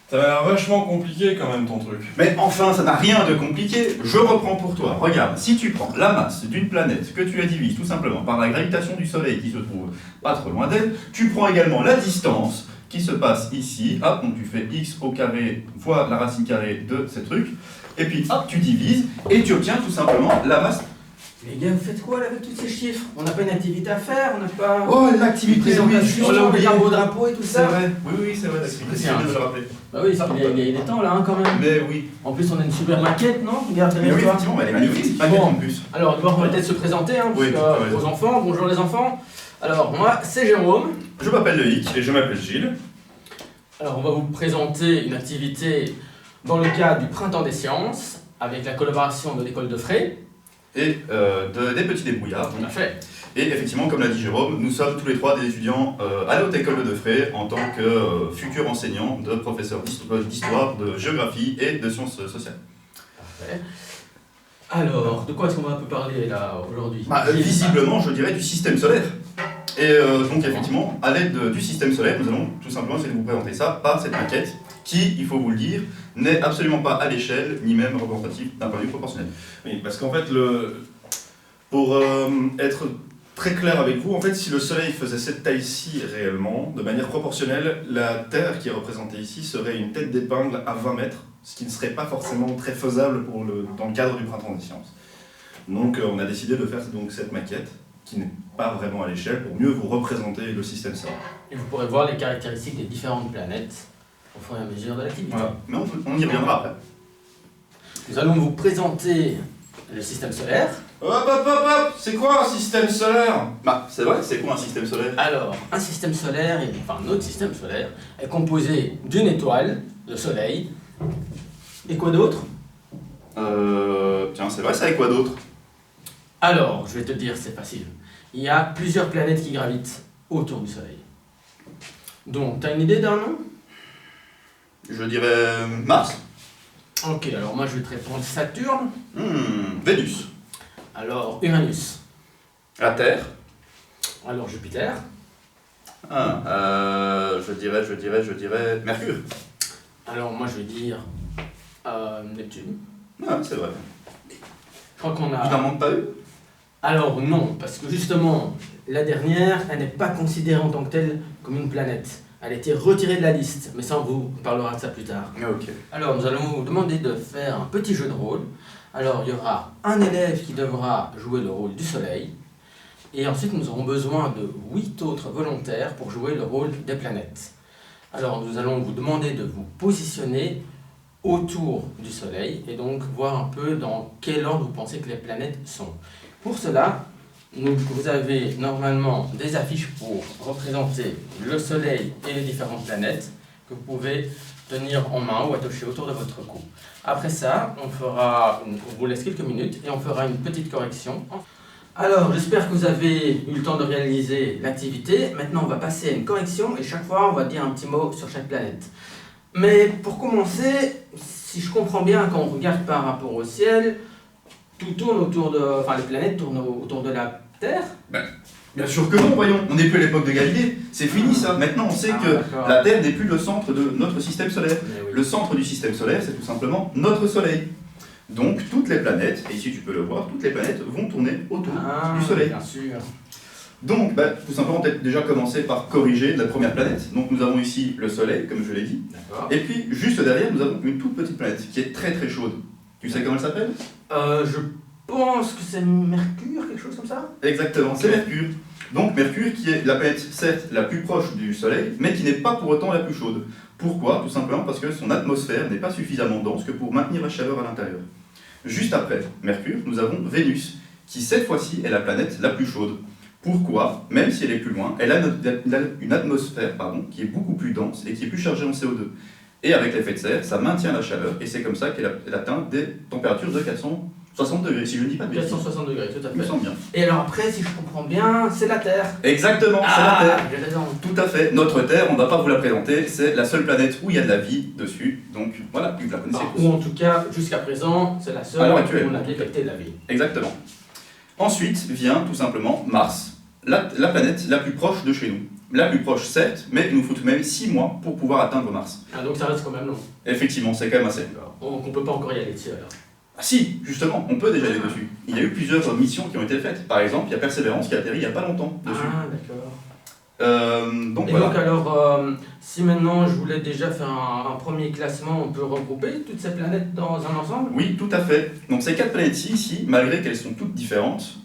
Ça m'a l'air vachement compliqué quand même ton truc. Mais enfin, ça n'a rien de compliqué. Je reprends pour toi. Regarde, si tu prends la masse d'une planète que tu la divises tout simplement par la gravitation du Soleil qui se trouve pas trop loin d'elle, tu prends également la distance qui se passe ici. Hop, donc tu fais x au carré fois la racine carrée de ces trucs. Et puis hop, tu divises et tu obtiens tout simplement la masse. Les gars, vous faites quoi là avec tous ces chiffres? On n'a pas une activité à faire, on n'a pas... Oh, l'activité, oui, on l'a oublié, un beau drapeau et tout c'est ça. vrai. Oui, c'est vrai, l'activité, c'est bien de le rappeler. Bah oui, il est temps là hein, quand même. Mais oui. En plus on a une super maquette, non? Regarde Mais derrière oui, toi. effectivement, elle est magnifique, pas en plus. Alors on va peut-être se présenter hein, Oui, aux enfants. Bonjour les enfants. Alors moi c'est Jérôme. Je m'appelle Loïc. Et je m'appelle Gilles. Alors on va vous présenter une activité dans le cadre du Printemps des Sciences avec la collaboration de l'école de Fray. Et des petits débrouillards. On a fait. Et effectivement, comme l'a dit Jérôme, nous sommes tous les trois des étudiants à la Haute École de Defray en tant que futurs enseignants de professeurs d'histoire, de géographie et de sciences sociales. Parfait. Alors, de quoi est-ce qu'on va un peu parler là aujourd'hui? Visiblement, je dirais du système solaire. Et donc effectivement, à l'aide du système solaire, nous allons tout simplement essayer de vous présenter ça par cette maquette qui, il faut vous le dire, n'est absolument pas à l'échelle, ni même représentative d'un point de vue proportionnel. Oui, parce qu'en fait, pour être très clair avec vous, en fait, si le Soleil faisait cette taille-ci réellement, de manière proportionnelle, la Terre qui est représentée ici serait une tête d'épingle à 20 mètres, ce qui ne serait pas forcément très faisable dans le cadre du Printemps des Sciences. Donc on a décidé de faire donc cette maquette, qui n'est pas vraiment à l'échelle, pour mieux vous représenter le système solaire. Et vous pourrez voir les caractéristiques des différentes planètes au fur et à mesure de l'activité. Voilà. Mais on y reviendra après. Nous allons vous présenter le système solaire. Hop, c'est quoi un système solaire? C'est vrai, c'est quoi un système solaire? Alors, un système solaire, enfin notre système solaire, est composé d'une étoile, le Soleil, et quoi d'autre? Tiens, c'est vrai, c'est avec quoi d'autre? Alors, je vais te dire, c'est facile. Il y a plusieurs planètes qui gravitent autour du Soleil. Donc, t'as une idée d'un nom? Je dirais Mars. Ok, alors moi je vais te répondre Saturne. Vénus. Alors, Uranus. La Terre. Alors, Jupiter. Je dirais Mercure. Alors, moi je vais dire Neptune. Ah, c'est vrai. Je crois qu'on Il n'en a... manque pas eu? Alors non, parce que justement, la dernière, elle n'est pas considérée en tant que telle comme une planète. Elle a été retirée de la liste, mais ça on vous parlera de ça plus tard. Ok. Alors nous allons vous demander de faire un petit jeu de rôle. Alors il y aura un élève qui devra jouer le rôle du Soleil, et ensuite nous aurons besoin de 8 autres volontaires pour jouer le rôle des planètes. Alors nous allons vous demander de vous positionner autour du Soleil et donc voir un peu dans quel ordre vous pensez que les planètes sont. Pour cela, vous avez normalement des affiches pour représenter le Soleil et les différentes planètes que vous pouvez tenir en main ou attacher autour de votre cou. Après ça, on vous laisse quelques minutes et on fera une petite correction. Alors, j'espère que vous avez eu le temps de réaliser l'activité. Maintenant, on va passer à une correction et chaque fois, on va dire un petit mot sur chaque planète. Mais pour commencer, si je comprends bien, quand on regarde par rapport au ciel, tout tourne autour de... Enfin, les planètes tournent autour de la Terre. Bien sûr que non, voyons. On n'est plus à l'époque de Galilée. C'est fini ça. Maintenant, on sait que d'accord. la Terre n'est plus le centre de notre système solaire. Mais oui. Le centre du système solaire, c'est tout simplement notre Soleil. Donc, toutes les planètes, et ici tu peux le voir, toutes les planètes vont tourner autour du Soleil. Bien sûr. Donc, tout simplement, peut-être déjà commencer par corriger la première planète. Donc, nous avons ici le Soleil, comme je l'ai dit. D'accord. Et puis, juste derrière, nous avons une toute petite planète qui est très très chaude. Tu sais comment elle s'appelle? Je pense que c'est Mercure, quelque chose comme ça. Exactement, c'est Mercure. Donc, Mercure qui est la planète, certes, la plus proche du Soleil, mais qui n'est pas pour autant la plus chaude. Pourquoi? Tout simplement parce que son atmosphère n'est pas suffisamment dense que pour maintenir la chaleur à l'intérieur. Juste après Mercure, nous avons Vénus, qui cette fois-ci est la planète la plus chaude. Pourquoi? Même si elle est plus loin, elle a une atmosphère qui est beaucoup plus dense et qui est plus chargée en CO2. Et avec l'effet de serre, ça maintient la chaleur, et c'est comme ça qu'elle atteint des températures de 460 degrés, si je ne dis pas de bêtises. 460 degrés, tout à Il me fait. semble bien. Et alors après, si je comprends bien, c'est la Terre. Exactement, c'est la Terre. J'ai raison. Tout à fait. Notre Terre, on ne va pas vous la présenter, c'est la seule planète où il y a de la vie dessus. Donc voilà, vous la connaissez tous. Ou en tout cas, jusqu'à présent, c'est la À seule l'heure où actuelle. on a détecté de la vie. Exactement. Ensuite vient tout simplement Mars, la planète la plus proche de chez nous. La plus proche, certes, mais il nous faut tout de même 6 mois pour pouvoir atteindre Mars. Ah, donc ça reste quand même long. Effectivement, c'est quand même assez. Donc on peut pas encore y aller dessus alors. Ah si, justement, on peut déjà aller dessus. Il y a eu plusieurs missions qui ont été faites. Par exemple, il y a Persévérance qui a atterri il n'y a pas longtemps dessus. Ah, d'accord. Donc Et voilà. donc alors, si maintenant je voulais déjà faire un premier classement, on peut regrouper toutes ces planètes dans un ensemble? Oui, tout à fait. Donc ces 4 planètes-ci, ici, malgré qu'elles sont toutes différentes,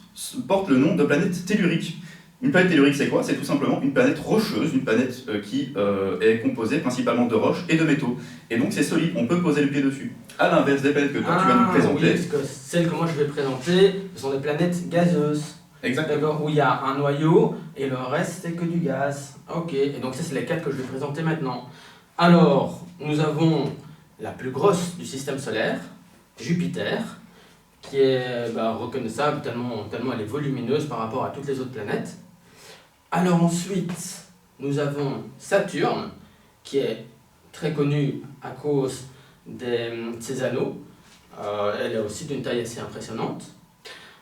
portent le nom de planètes telluriques. Une planète tellurique, c'est quoi? C'est tout simplement une planète rocheuse, une planète qui est composée principalement de roches et de métaux. Et donc c'est solide, on peut poser le pied dessus. À l'inverse des planètes que toi tu vas nous présenter. Oui, parce que celles que moi je vais présenter, ce sont des planètes gazeuses. Exactement. D'accord, où il y a un noyau et le reste c'est que du gaz. Ok, et donc ça c'est les 4 que je vais présenter maintenant. Alors, nous avons la plus grosse du système solaire, Jupiter, qui est reconnaissable tellement elle est volumineuse par rapport à toutes les autres planètes. Alors ensuite, nous avons Saturne, qui est très connue à cause de ses anneaux. Elle est aussi d'une taille assez impressionnante.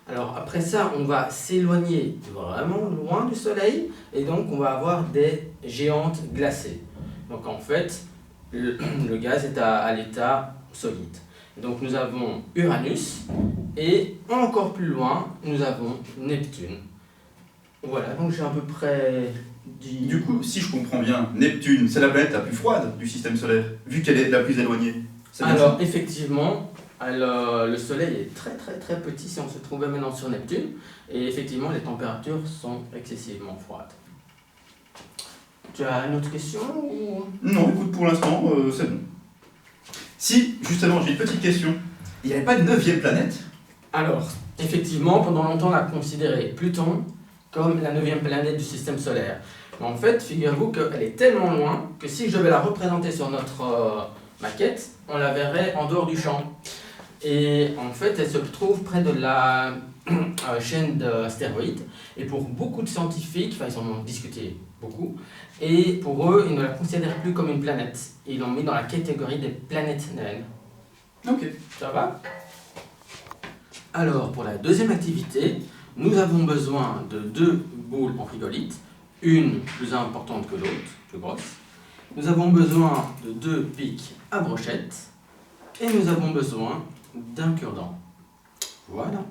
Alors après ça, on va s'éloigner vraiment loin du Soleil et donc on va avoir des géantes glacées. Donc en fait, le gaz est à l'état solide. Et donc nous avons Uranus et encore plus loin, nous avons Neptune. Voilà, donc j'ai à peu près dit... Du coup, si je comprends bien, Neptune, c'est la planète la plus froide du système solaire, vu qu'elle est la plus éloignée. C'est bien Alors ça effectivement, le Soleil est très très très petit si on se trouvait maintenant sur Neptune, et effectivement les températures sont excessivement froides. Tu as une autre question ou... Non, écoute, pour l'instant, c'est bon. Si, justement, j'ai une petite question. Il n'y avait pas de 9e planète? Alors, effectivement, pendant longtemps on a considéré Pluton comme la 9e planète du système solaire. Mais en fait, figurez-vous qu'elle est tellement loin que si je devais la représenter sur notre maquette, on la verrait en dehors du champ. Et en fait, elle se trouve près de la chaîne d'astéroïdes. Et pour beaucoup de scientifiques, ils en ont discuté beaucoup, et pour eux, ils ne la considèrent plus comme une planète. Ils l'ont mis dans la catégorie des planètes naines. Ok. Ça va? Alors, pour la deuxième activité, nous avons besoin de 2 boules en frigolite, une plus importante que l'autre, plus grosse. Nous avons besoin de 2 pics à brochette, et nous avons besoin d'un cure-dent. Voilà.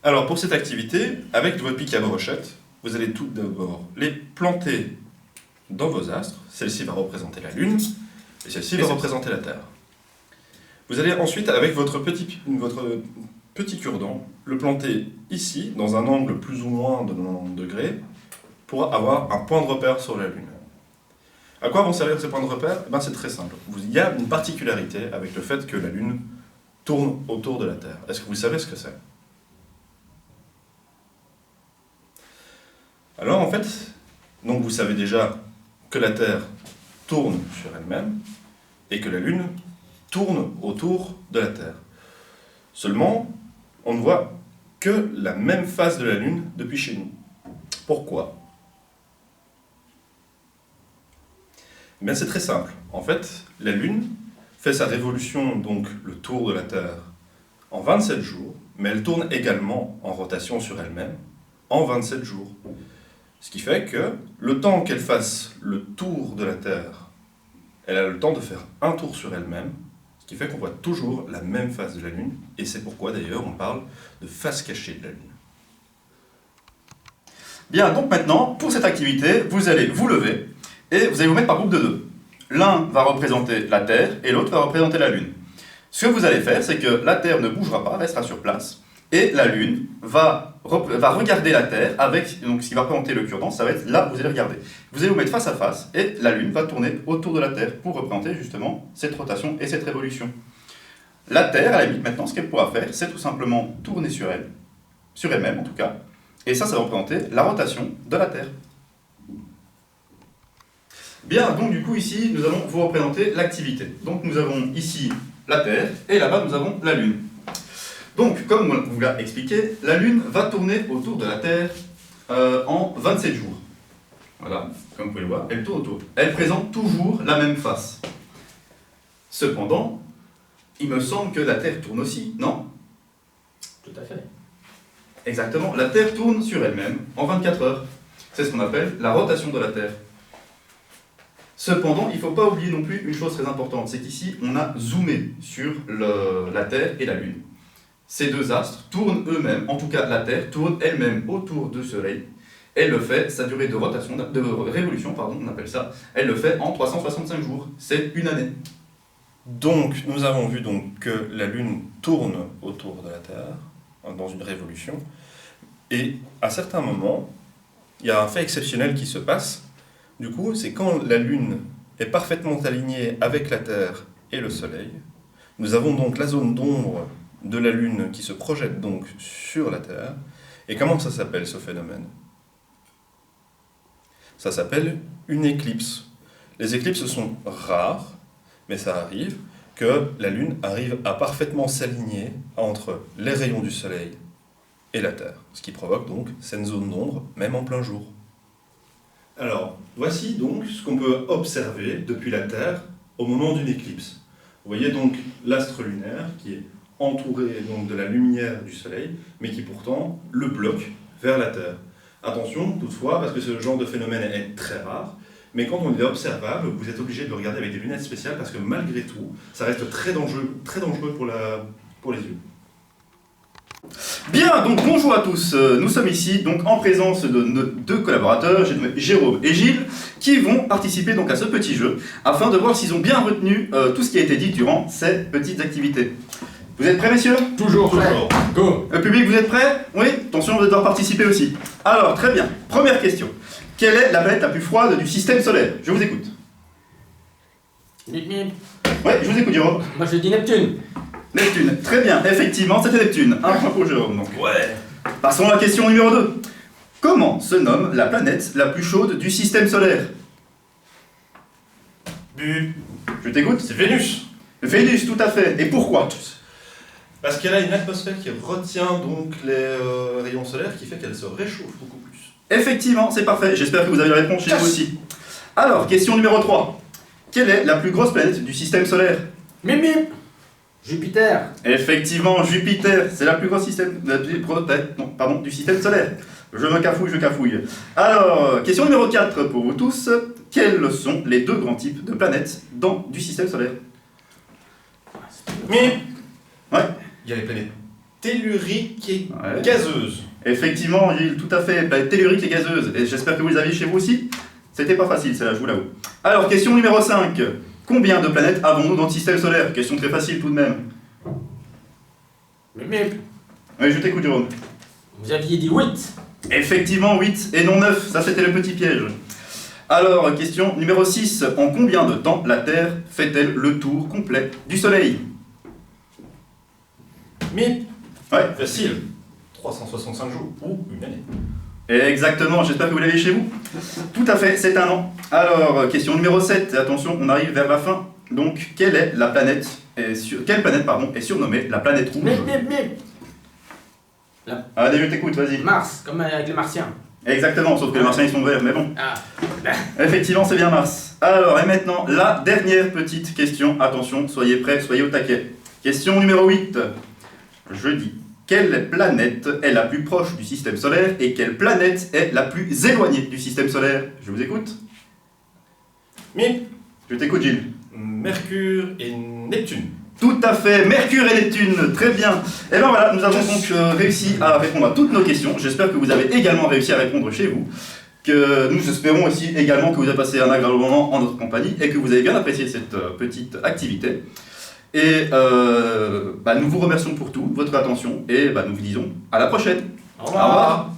Alors pour cette activité, avec votre pic à brochette, vous allez tout d'abord les planter dans vos astres. Celle-ci va représenter la Lune, et celle-ci va représenter la Terre. Vous allez ensuite, avec votre petit cure-dent, le planter ici, dans un angle plus ou moins de 90 degrés, pour avoir un point de repère sur la Lune. À quoi vont servir ces points de repère? C'est très simple. Il y a une particularité avec le fait que la Lune tourne autour de la Terre. Est-ce que vous savez ce que c'est? Alors en fait, donc vous savez déjà que la Terre tourne sur elle-même et que la Lune tourne autour de la Terre. Seulement, on ne voit que la même face de la Lune depuis chez nous. Pourquoi? C'est très simple. En fait, la Lune fait sa révolution, donc le tour de la Terre, en 27 jours, mais elle tourne également en rotation sur elle-même en 27 jours. Ce qui fait que le temps qu'elle fasse le tour de la Terre, elle a le temps de faire un tour sur elle-même, ce qui fait qu'on voit toujours la même face de la Lune, et c'est pourquoi d'ailleurs on parle de face cachée de la Lune. Bien, donc maintenant, pour cette activité, vous allez vous lever et vous allez vous mettre par groupe de 2. L'un va représenter la Terre et l'autre va représenter la Lune. Ce que vous allez faire, c'est que la Terre ne bougera pas, restera sur place, et la Lune va regarder la Terre avec, donc ce qui va représenter le cure-dent, ça va être là où vous allez regarder. Vous allez vous mettre face à face, et la Lune va tourner autour de la Terre pour représenter justement cette rotation et cette révolution. La Terre, à la limite, maintenant, ce qu'elle pourra faire, c'est tout simplement tourner sur elle, sur elle-même en tout cas, et ça va représenter la rotation de la Terre. Bien, donc du coup ici, nous allons vous représenter l'activité. Donc nous avons ici la Terre, et là-bas nous avons la Lune. Donc, comme on vous l'a expliqué, la Lune va tourner autour de la Terre en 27 jours. Voilà, comme vous pouvez le voir, elle tourne autour. Elle présente toujours la même face. Cependant, il me semble que la Terre tourne aussi, non? Tout à fait. Exactement, la Terre tourne sur elle-même en 24 heures. C'est ce qu'on appelle la rotation de la Terre. Cependant, il ne faut pas oublier non plus une chose très importante, c'est qu'ici, on a zoomé sur la Terre et la Lune. Ces deux astres tournent eux-mêmes, en tout cas la Terre tourne elle-même autour du Soleil. Elle le fait, sa durée de révolution, on appelle ça, elle le fait en 365 jours. C'est une année. Donc, nous avons vu donc que la Lune tourne autour de la Terre, dans une révolution, et à certains moments, il y a un fait exceptionnel qui se passe. Du coup, c'est quand la Lune est parfaitement alignée avec la Terre et le Soleil, nous avons donc la zone d'ombre de la Lune qui se projette donc sur la Terre. Et comment ça s'appelle ce phénomène ? Ça s'appelle une éclipse. Les éclipses sont rares, mais ça arrive que la Lune arrive à parfaitement s'aligner entre les rayons du Soleil et la Terre, ce qui provoque donc cette zone d'ombre, même en plein jour. Alors, voici donc ce qu'on peut observer depuis la Terre au moment d'une éclipse. Vous voyez donc l'astre lunaire qui est entouré donc de la lumière du Soleil, mais qui pourtant le bloque vers la Terre. Attention toutefois, parce que ce genre de phénomène est très rare, mais quand on est observable, vous êtes obligé de le regarder avec des lunettes spéciales, parce que malgré tout, ça reste très dangereux pour les yeux. Bien, donc bonjour à tous. Nous sommes ici donc en présence de nos deux collaborateurs, Jérôme et Gilles, qui vont participer donc à ce petit jeu, afin de voir s'ils ont bien retenu tout ce qui a été dit durant ces petites activités. Vous êtes prêts, messieurs ? Toujours prêt. Go. Le public, vous êtes prêts ? Oui ? Attention, vous allez devoir participer aussi. Alors, très bien. Première question. Quelle est la planète la plus froide du système solaire ? Je vous écoute. Mip, mip. Oui, je vous écoute, Jérôme. Moi je dis Neptune. Neptune. Très bien. Effectivement, c'était Neptune. Un point pour Jérôme, donc. Ouais. Passons à la question numéro 2. Comment se nomme la planète la plus chaude du système solaire ? Je t'écoute. C'est Vénus. Vénus, tout à fait. Et pourquoi ? Parce qu'elle a une atmosphère qui retient donc les rayons solaires, qui fait qu'elle se réchauffe beaucoup plus. Effectivement, c'est parfait. J'espère que vous avez la réponse chez vous aussi. Alors, question numéro 3. Quelle est la plus grosse planète du système solaire ? Mip, mip. Jupiter. Effectivement, Jupiter, c'est la plus grosse planète du système solaire. Je me cafouille. Alors, question numéro 4 pour vous tous. Quels sont les deux grands types de planètes du système solaire ? Mais Ouais. il y a les planètes telluriques et Ouais. gazeuses. Effectivement, Gilles, tout à fait. Planètes telluriques et gazeuses. Et j'espère que vous les aviez chez vous aussi. C'était pas facile, celle-là, je vous l'avoue. Alors, question numéro 5. Combien de planètes avons-nous dans le système solaire ? Question très facile tout de même. Mip, mip. Oui, je t'écoute, Jérôme. Vous aviez dit 8. Effectivement, 8 et non 9. Ça, c'était le petit piège. Alors, question numéro 6. En combien de temps la Terre fait-elle le tour complet du Soleil ? Mais Ouais. facile. 365 jours ou une année. Exactement, j'espère que vous l'avez chez vous. Tout à fait, c'est un an. Alors, question numéro 7, attention, on arrive vers la fin. Donc, quelle planète est surnommée la planète rouge ? Mip, mip, mip. Allez, je t'écoute, vas-y. Mars, comme avec les Martiens. Exactement, sauf que les Martiens ils sont verts, mais bon. Ah. Effectivement, c'est bien Mars. Alors, et maintenant, la dernière petite question. Attention, soyez prêts, soyez au taquet. Question numéro 8. Je dis, quelle planète est la plus proche du système solaire et quelle planète est la plus éloignée du système solaire ? Je vous écoute. Mais Je t'écoute, Gilles. Mercure et Neptune. Tout à fait, Mercure et Neptune, très bien. Et bien voilà, nous avons donc réussi à répondre à toutes nos questions. J'espère que vous avez également réussi à répondre chez vous. Que nous espérons aussi également que vous avez passé un agréable moment en notre compagnie et que vous avez bien apprécié cette petite activité. Et nous vous remercions pour tout, votre attention, et nous vous disons à la prochaine. Au revoir.